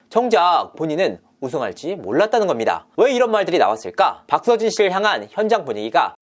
정작 본인은 우승할지 몰랐다는 겁니다. 왜 이런 말들이 나왔을까? 박서진 씨를 향한 현장 분위기가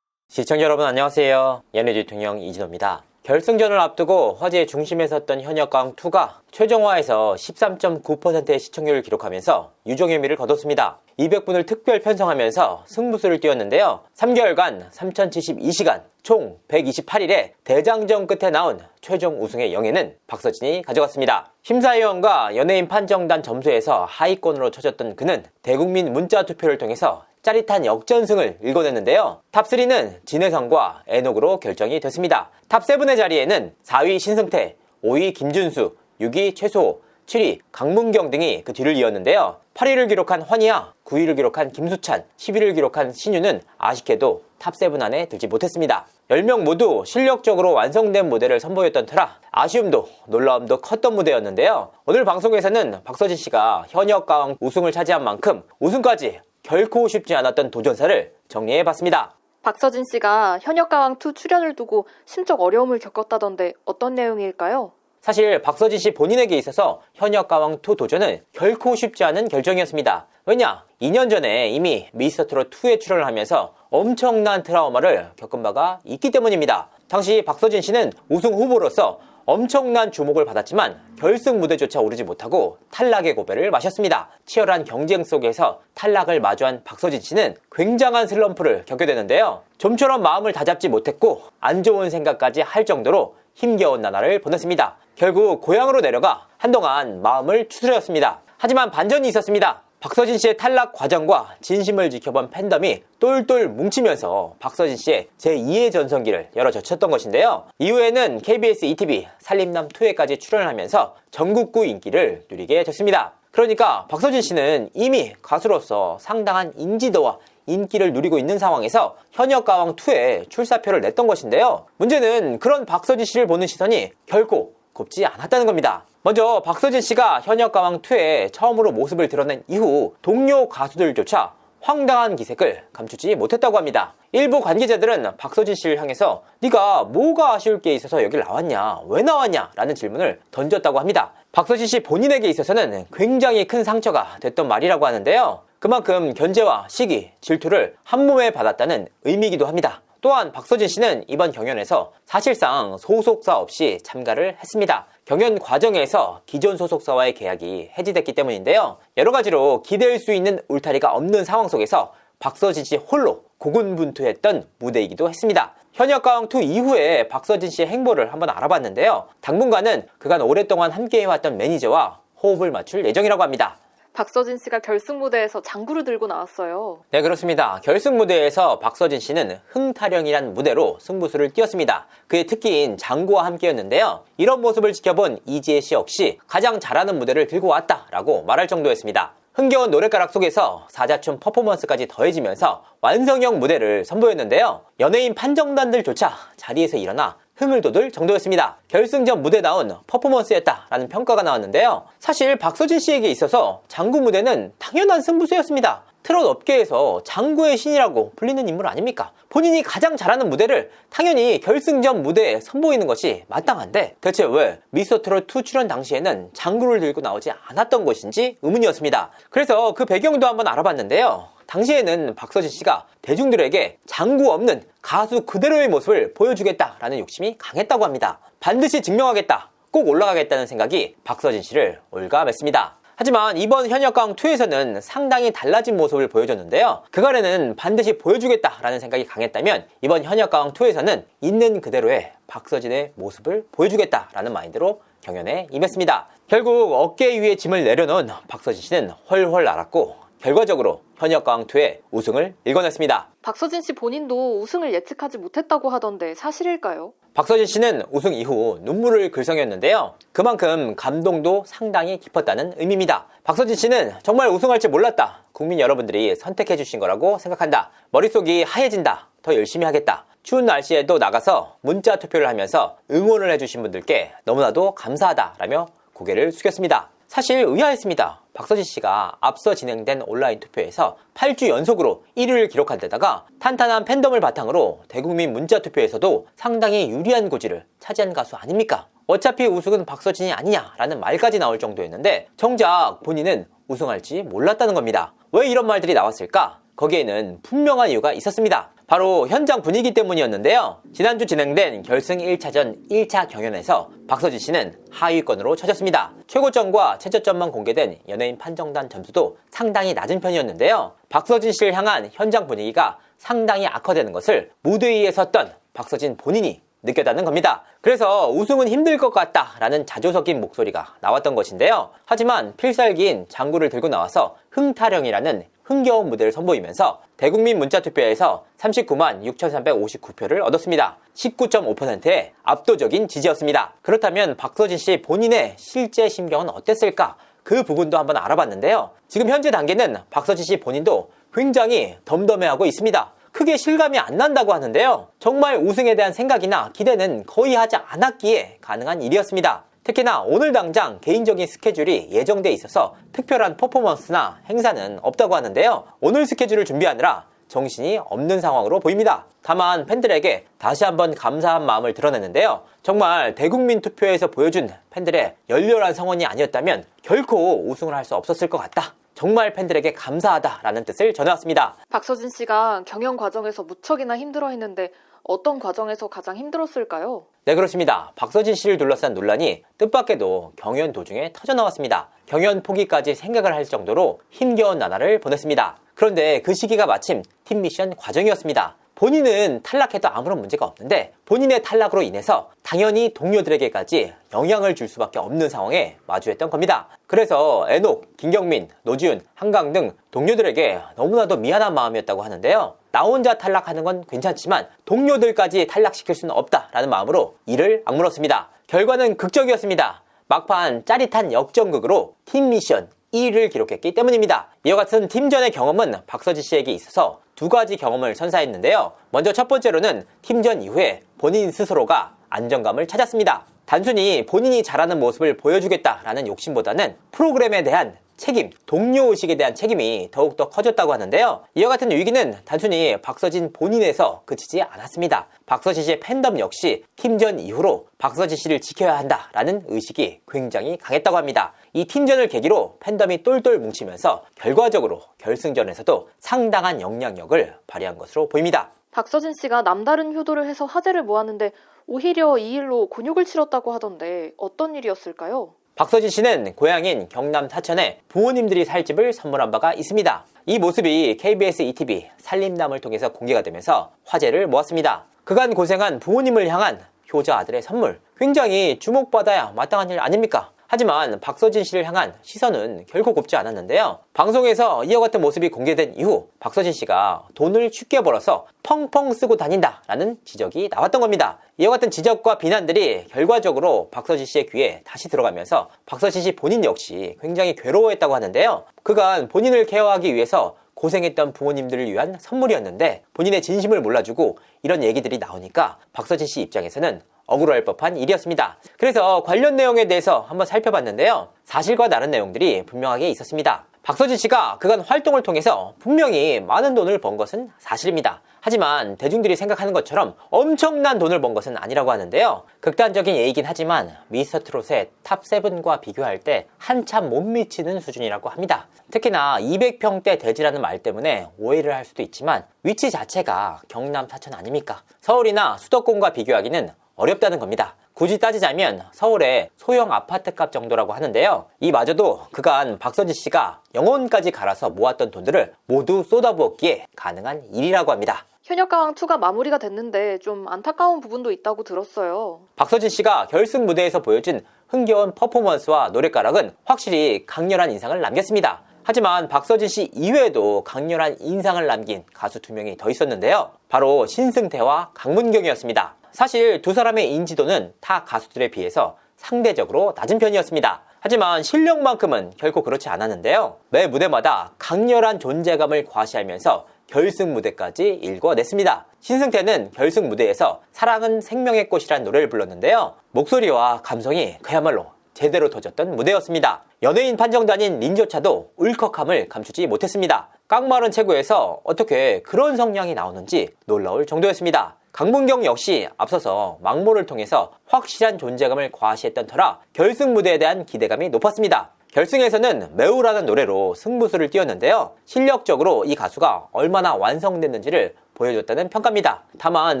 시청자 여러분 안녕하세요. 연예대통령 이진호입니다. 결승전을 앞두고 화제의 중심에 섰던 현역가왕2가 최종화에서 13.9%의 시청률을 기록하면서 유종의 미를 거뒀습니다. 200분을 특별 편성하면서 승부수를 띄웠는데요. 3개월간 3072시간 총 128일의 대장정 끝에 나온 최종 우승의 영예는 박서진이 가져갔습니다. 심사위원과 연예인 판정단 점수에서 하위권으로 쳐졌던 그는 대국민 문자 투표를 통해서 짜릿한 역전승을 일궈냈는데요. 탑3는 진혜성과 에녹으로 결정이 됐습니다. 탑7의 자리에는 4위 신승태, 5위 김준수, 6위 최소호, 7위 강문경 등이 그 뒤를 이었는데요. 8위를 기록한 환희야, 9위를 기록한 김수찬, 10위를 기록한 신유는 아쉽게도 탑7 안에 들지 못했습니다. 10명 모두 실력적으로 완성된 무대를 선보였던 터라 아쉬움도 놀라움도 컸던 무대였는데요. 오늘 방송에서는 박서진 씨가 현역가왕 우승을 차지한 만큼 우승까지 결코 쉽지 않았던 도전사를 정리해봤습니다. 박서진 씨가 현역가왕2 출연을 두고 심적 어려움을 겪었다던데 어떤 내용일까요? 사실 박서진 씨 본인에게 있어서 현역가왕2 도전은 결코 쉽지 않은 결정이었습니다. 왜냐? 2년 전에 이미 미스터트롯2에 출연을 하면서 엄청난 트라우마를 겪은 바가 있기 때문입니다. 당시 박서진 씨는 우승 후보로서 엄청난 주목을 받았지만 결승 무대조차 오르지 못하고 탈락의 고배를 마셨습니다. 치열한 경쟁 속에서 탈락을 마주한 박서진 씨는 굉장한 슬럼프를 겪게 되는데요. 좀처럼 마음을 다잡지 못했고 안 좋은 생각까지 할 정도로 힘겨운 나날을 보냈습니다. 결국 고향으로 내려가 한동안 마음을 추스렸습니다. 하지만 반전이 있었습니다. 박서진 씨의 탈락 과정과 진심을 지켜본 팬덤이 똘똘 뭉치면서 박서진 씨의 제2의 전성기를 열어젖혔던 것인데요. 이후에는 KBS ETV 살림남2회까지 출연을 하면서 전국구 인기를 누리게 됐습니다. 그러니까 박서진 씨는 이미 가수로서 상당한 인지도와 인기를 누리고 있는 상황에서 현역가왕2에 출사표를 냈던 것인데요. 문제는 그런 박서진 씨를 보는 시선이 결코 곱지 않았다는 겁니다. 먼저 박서진 씨가 현역가왕2에 처음으로 모습을 드러낸 이후 동료 가수들조차 황당한 기색을 감추지 못했다고 합니다. 일부 관계자들은 박서진 씨를 향해서 네가 뭐가 아쉬울 게 있어서 여길 나왔냐, 왜 나왔냐 라는 질문을 던졌다고 합니다. 박서진 씨 본인에게 있어서는 굉장히 큰 상처가 됐던 말이라고 하는데요. 그만큼 견제와 시기, 질투를 한몸에 받았다는 의미이기도 합니다. 또한 박서진 씨는 이번 경연에서 사실상 소속사 없이 참가를 했습니다. 경연 과정에서 기존 소속사와의 계약이 해지됐기 때문인데요. 여러 가지로 기댈 수 있는 울타리가 없는 상황 속에서 박서진 씨 홀로 고군분투했던 무대이기도 했습니다. 현역가왕2 이후에 박서진 씨의 행보를 한번 알아봤는데요. 당분간은 그간 오랫동안 함께해왔던 매니저와 호흡을 맞출 예정이라고 합니다. 박서진 씨가 결승 무대에서 장구를 들고 나왔어요. 네, 그렇습니다. 결승 무대에서 박서진 씨는 흥타령이란 무대로 승부수를 띄웠습니다. 그의 특기인 장구와 함께였는데요. 이런 모습을 지켜본 이지혜 씨 역시 가장 잘하는 무대를 들고 왔다라고 말할 정도였습니다. 흥겨운 노랫가락 속에서 사자춤 퍼포먼스까지 더해지면서 완성형 무대를 선보였는데요. 연예인 판정단들조차 자리에서 일어나 흥을 돋을 정도였습니다. 결승전 무대다운 퍼포먼스였다라는 평가가 나왔는데요. 사실 박서진 씨에게 있어서 장구 무대는 당연한 승부수였습니다. 트롯 업계에서 장구의 신이라고 불리는 인물 아닙니까? 본인이 가장 잘하는 무대를 당연히 결승전 무대에 선보이는 것이 마땅한데 대체 왜 미스터트롯2 출연 당시에는 장구를 들고 나오지 않았던 것인지 의문이었습니다. 그래서 그 배경도 한번 알아봤는데요. 당시에는 박서진 씨가 대중들에게 장구 없는 가수 그대로의 모습을 보여주겠다라는 욕심이 강했다고 합니다. 반드시 증명하겠다, 꼭 올라가겠다는 생각이 박서진 씨를 올가맸습니다. 하지만 이번 현역가왕2에서는 상당히 달라진 모습을 보여줬는데요. 그간에는 반드시 보여주겠다라는 생각이 강했다면 이번 현역가왕2에서는 있는 그대로의 박서진의 모습을 보여주겠다라는 마인드로 경연에 임했습니다. 결국 어깨 위에 짐을 내려놓은 박서진 씨는 훨훨 날았고 결과적으로 현역가왕2의 우승을 일궈냈습니다. 박서진 씨 본인도 우승을 예측하지 못했다고 하던데 사실일까요? 박서진 씨는 우승 이후 눈물을 글썽였는데요. 그만큼 감동도 상당히 깊었다는 의미입니다. 박서진 씨는 정말 우승할지 몰랐다. 국민 여러분들이 선택해 주신 거라고 생각한다. 머릿속이 하얘진다. 더 열심히 하겠다. 추운 날씨에도 나가서 문자 투표를 하면서 응원을 해주신 분들께 너무나도 감사하다라며 고개를 숙였습니다. 사실 의아했습니다. 박서진 씨가 앞서 진행된 온라인 투표에서 8주 연속으로 1위를 기록한 데다가 탄탄한 팬덤을 바탕으로 대국민 문자 투표에서도 상당히 유리한 고지를 차지한 가수 아닙니까? 어차피 우승은 박서진이 아니냐라는 말까지 나올 정도였는데 정작 본인은 우승할지 몰랐다는 겁니다. 왜 이런 말들이 나왔을까? 거기에는 분명한 이유가 있었습니다. 바로 현장 분위기 때문이었는데요. 지난주 진행된 결승 1차전 1차 경연에서 박서진 씨는 하위권으로 쳐졌습니다. 최고점과 최저점만 공개된 연예인 판정단 점수도 상당히 낮은 편이었는데요. 박서진 씨를 향한 현장 분위기가 상당히 악화되는 것을 무대 위에 섰던 박서진 본인이 느꼈다는 겁니다. 그래서 우승은 힘들 것 같다라는 자조 섞인 목소리가 나왔던 것인데요. 하지만 필살기인 장구를 들고 나와서 흥타령이라는 흥겨운 무대를 선보이면서 대국민 문자투표에서 39만 6,359표를 얻었습니다. 19.5%의 압도적인 지지였습니다. 그렇다면 박서진 씨 본인의 실제 심경은 어땠을까? 그 부분도 한번 알아봤는데요. 지금 현재 단계는 박서진 씨 본인도 굉장히 덤덤해하고 있습니다. 크게 실감이 안 난다고 하는데요. 정말 우승에 대한 생각이나 기대는 거의 하지 않았기에 가능한 일이었습니다. 특히나 오늘 당장 개인적인 스케줄이 예정돼 있어서 특별한 퍼포먼스나 행사는 없다고 하는데요. 오늘 스케줄을 준비하느라 정신이 없는 상황으로 보입니다. 다만 팬들에게 다시 한번 감사한 마음을 드러냈는데요. 정말 대국민 투표에서 보여준 팬들의 열렬한 성원이 아니었다면 결코 우승을 할 수 없었을 것 같다. 정말 팬들에게 감사하다라는 뜻을 전해왔습니다. 박서진 씨가 경연 과정에서 무척이나 힘들어했는데 어떤 과정에서 가장 힘들었을까요? 네, 그렇습니다. 박서진 씨를 둘러싼 논란이 뜻밖에도 경연 도중에 터져나왔습니다. 경연 포기까지 생각을 할 정도로 힘겨운 나날을 보냈습니다. 그런데 그 시기가 마침 팀 미션 과정이었습니다. 본인은 탈락해도 아무런 문제가 없는데 본인의 탈락으로 인해서 당연히 동료들에게까지 영향을 줄 수밖에 없는 상황에 마주했던 겁니다. 그래서 에녹, 김경민, 노지훈, 한강 등 동료들에게 너무나도 미안한 마음이었다고 하는데요. 나 혼자 탈락하는 건 괜찮지만 동료들까지 탈락시킬 수는 없다라는 마음으로 이를 악물었습니다. 결과는 극적이었습니다. 막판 짜릿한 역전극으로 팀 미션 2위를 기록했기 때문입니다. 이와 같은 팀전의 경험은 박서진 씨에게 있어서 두 가지 경험을 선사했는데요. 먼저 첫 번째로는 팀전 이후에 본인 스스로가 안정감을 찾았습니다. 단순히 본인이 잘하는 모습을 보여주겠다라는 욕심보다는 프로그램에 대한 책임, 동료의식에 대한 책임이 더욱더 커졌다고 하는데요. 이와 같은 위기는 단순히 박서진 본인에서 그치지 않았습니다. 박서진 씨의 팬덤 역시 팀전 이후로 박서진 씨를 지켜야 한다라는 의식이 굉장히 강했다고 합니다. 이 팀전을 계기로 팬덤이 똘똘 뭉치면서 결과적으로 결승전에서도 상당한 영향력을 발휘한 것으로 보입니다. 박서진 씨가 남다른 효도를 해서 화제를 모았는데 오히려 이 일로 곤욕을 치렀다고 하던데 어떤 일이었을까요? 박서진 씨는 고향인 경남 사천에 부모님들이 살 집을 선물한 바가 있습니다. 이 모습이 KBS ETV 살림남을 통해서 공개가 되면서 화제를 모았습니다. 그간 고생한 부모님을 향한 효자 아들의 선물, 굉장히 주목받아야 마땅한 일 아닙니까? 하지만 박서진 씨를 향한 시선은 결코 곱지 않았는데요. 방송에서 이와 같은 모습이 공개된 이후 박서진 씨가 돈을 쉽게 벌어서 펑펑 쓰고 다닌다라는 지적이 나왔던 겁니다. 이와 같은 지적과 비난들이 결과적으로 박서진 씨의 귀에 다시 들어가면서 박서진 씨 본인 역시 굉장히 괴로워했다고 하는데요. 그간 본인을 케어하기 위해서 고생했던 부모님들을 위한 선물이었는데 본인의 진심을 몰라주고 이런 얘기들이 나오니까 박서진 씨 입장에서는 억울할 법한 일이었습니다. 그래서 관련 내용에 대해서 한번 살펴봤는데요. 사실과 다른 내용들이 분명하게 있었습니다. 박서진 씨가 그간 활동을 통해서 분명히 많은 돈을 번 것은 사실입니다. 하지만 대중들이 생각하는 것처럼 엄청난 돈을 번 것은 아니라고 하는데요. 극단적인 예이긴 하지만 미스터트롯의 탑7과 비교할 때 한참 못 미치는 수준이라고 합니다. 특히나 200평대 대지라는 말 때문에 오해를 할 수도 있지만 위치 자체가 경남 사천 아닙니까? 서울이나 수도권과 비교하기는 어렵다는 겁니다. 굳이 따지자면 서울의 소형 아파트값 정도라고 하는데요. 이마저도 그간 박서진 씨가 영혼까지 갈아서 모았던 돈들을 모두 쏟아부었기에 가능한 일이라고 합니다. 현역가왕2가 마무리가 됐는데 좀 안타까운 부분도 있다고 들었어요. 박서진 씨가 결승 무대에서 보여준 흥겨운 퍼포먼스와 노랫가락은 확실히 강렬한 인상을 남겼습니다. 하지만 박서진 씨 이외에도 강렬한 인상을 남긴 가수 2명이 더 있었는데요. 바로 신승태와 강문경이었습니다. 사실 두 사람의 인지도는 타 가수들에 비해서 상대적으로 낮은 편이었습니다. 하지만 실력만큼은 결코 그렇지 않았는데요. 매 무대마다 강렬한 존재감을 과시하면서 결승 무대까지 일궈냈습니다. 신승태는 결승 무대에서 사랑은 생명의 꽃이란 노래를 불렀는데요. 목소리와 감성이 그야말로 제대로 터졌던 무대였습니다. 연예인 판정단인 린조차도 울컥함을 감추지 못했습니다. 깡마른 체구에서 어떻게 그런 성량이 나오는지 놀라울 정도였습니다. 강문경 역시 앞서서 막모를 통해서 확실한 존재감을 과시했던 터라 결승 무대에 대한 기대감이 높았습니다. 결승에서는 매우라는 노래로 승부수를 띄웠는데요. 실력적으로 이 가수가 얼마나 완성됐는지를 보여줬다는 평가입니다. 다만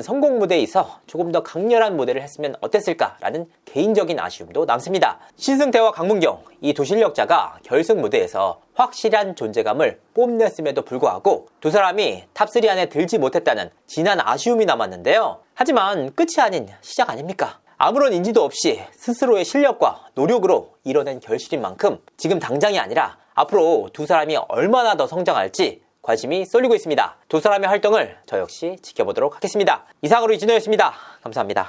성공 무대에 있어 조금 더 강렬한 무대를 했으면 어땠을까라는 개인적인 아쉬움도 남습니다. 신승태와 강문경, 이 두 실력자가 결승 무대에서 확실한 존재감을 뽐냈음에도 불구하고 두 사람이 탑3 안에 들지 못했다는 진한 아쉬움이 남았는데요. 하지만 끝이 아닌 시작 아닙니까? 아무런 인지도 없이 스스로의 실력과 노력으로 이뤄낸 결실인 만큼 지금 당장이 아니라 앞으로 두 사람이 얼마나 더 성장할지 관심이 쏠리고 있습니다. 두 사람의 활동을 저 역시 지켜보도록 하겠습니다. 이상으로 이진호였습니다. 감사합니다.